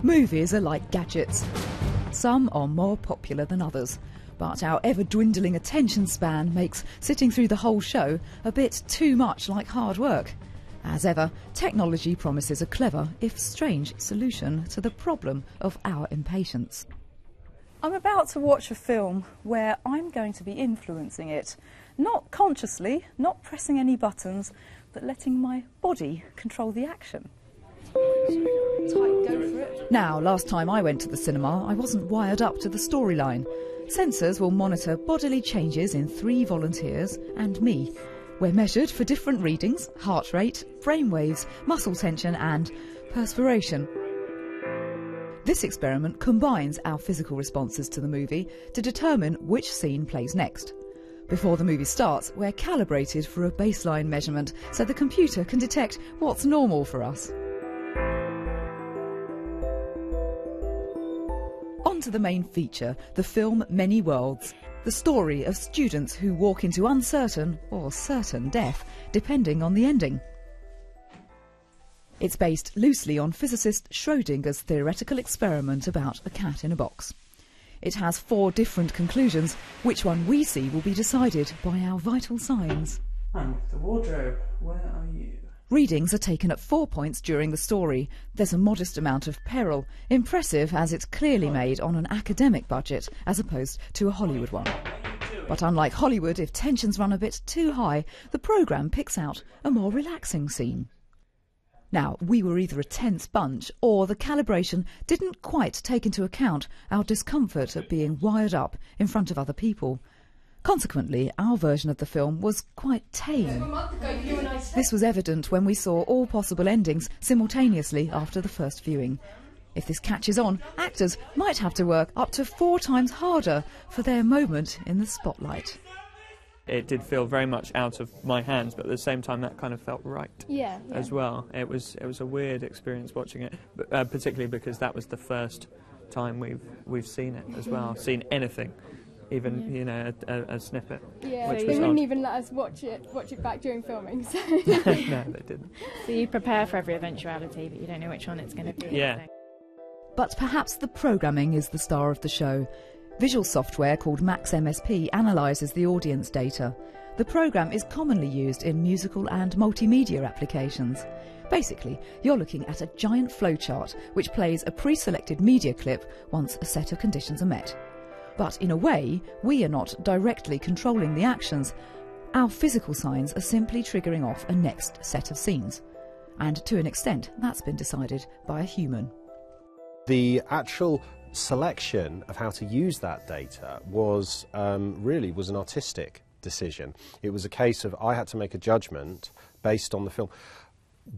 Movies are like gadgets. Some are more popular than others, but our ever-dwindling attention span makes sitting through the whole show a bit too much like hard work. As ever, technology promises a clever, if strange, solution to the problem of our impatience. I'm about to watch a film where I'm going to be influencing it. Not consciously, not pressing any buttons, but letting my body control the action. Now, last time I went to the cinema, I wasn't wired up to the storyline. Sensors will monitor bodily changes in 3 volunteers and me. We're measured for different readings: heart rate, brainwaves, muscle tension and perspiration. This experiment combines our physical responses to the movie to determine which scene plays next. Before the movie starts, we're calibrated for a baseline measurement so the computer can detect what's normal for us. On to the main feature, the film Many Worlds, the story of students who walk into uncertain or certain death, depending on the ending. It's based loosely on physicist Schrödinger's theoretical experiment about a cat in a box. It has 4 different conclusions. Which one we see will be decided by our vital signs. And the wardrobe, where are you? Readings are taken at 4 points during the story. There's a modest amount of peril, impressive as it's clearly made on an academic budget as opposed to a Hollywood one. But unlike Hollywood, if tensions run a bit too high, the programme picks out a more relaxing scene. Now, we were either a tense bunch or the calibration didn't quite take into account our discomfort at being wired up in front of other people. Consequently, our version of the film was quite tame. This was evident when we saw all possible endings simultaneously after the first viewing. If this catches on, actors might have to work up to 4 times harder for their moment in the spotlight. It did feel very much out of my hands, but at the same time that kind of felt right as well. It was a weird experience watching it, particularly because that was the first time we've seen it as well, seen anything. Even you know a snippet. Yeah, which they wouldn't even let us watch it back during filming. So. No, they didn't. So you prepare for every eventuality, but you don't know which one it's going to be. Yeah. So. But perhaps the programming is the star of the show. Visual software called Max MSP analyses the audience data. The programme is commonly used in musical and multimedia applications. Basically, you're looking at a giant flowchart which plays a pre-selected media clip once a set of conditions are met. But in a way, we are not directly controlling the actions. Our physical signs are simply triggering off a next set of scenes. And to an extent, that's been decided by a human. The actual selection of how to use that data was really was an artistic decision. It was a case of I had to make a judgment based on the film,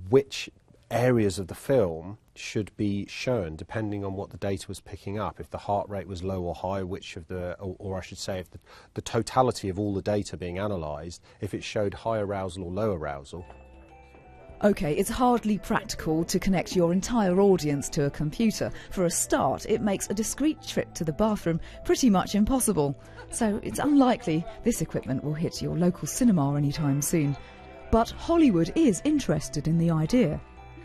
which areas of the film should be shown depending on what the data was picking up. If the heart rate was low or high, which of the, or I should say, if the totality of all the data being analysed, if it showed high arousal or low arousal. OK, it's hardly practical to connect your entire audience to a computer. For a start, it makes a discreet trip to the bathroom pretty much impossible. So it's unlikely this equipment will hit your local cinema anytime soon. But Hollywood is interested in the idea.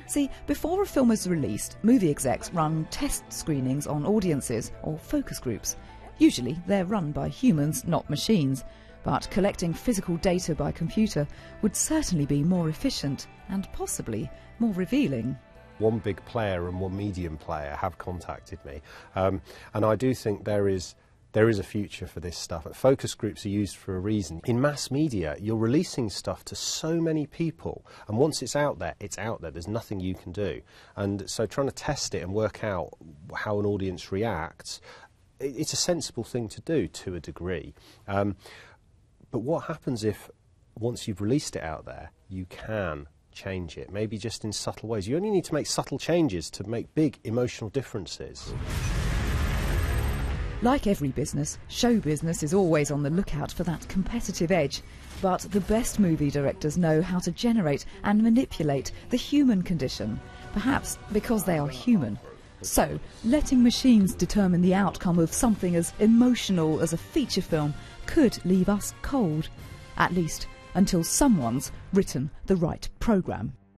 See, before a film is released, movie execs run test screenings on audiences or focus groups. Usually they're run by humans, not machines. But collecting physical data by computer would certainly be more efficient and possibly more revealing. One big player and one medium player have contacted me, and I do think there is a future for this stuff. Focus groups are used for a reason. In mass media, you're releasing stuff to so many people, and once it's out there, it's out there. There's nothing you can do. And so trying to test it and work out how an audience reacts, it's a sensible thing to do to a degree. But what happens if, once you've released it out there, you can change it, maybe just in subtle ways? You only need to make subtle changes to make big emotional differences. Like every business, show business is always on the lookout for that competitive edge. But the best movie directors know how to generate and manipulate the human condition, perhaps because they are human. So, letting machines determine the outcome of something as emotional as a feature film could leave us cold, at least until someone's written the right programme.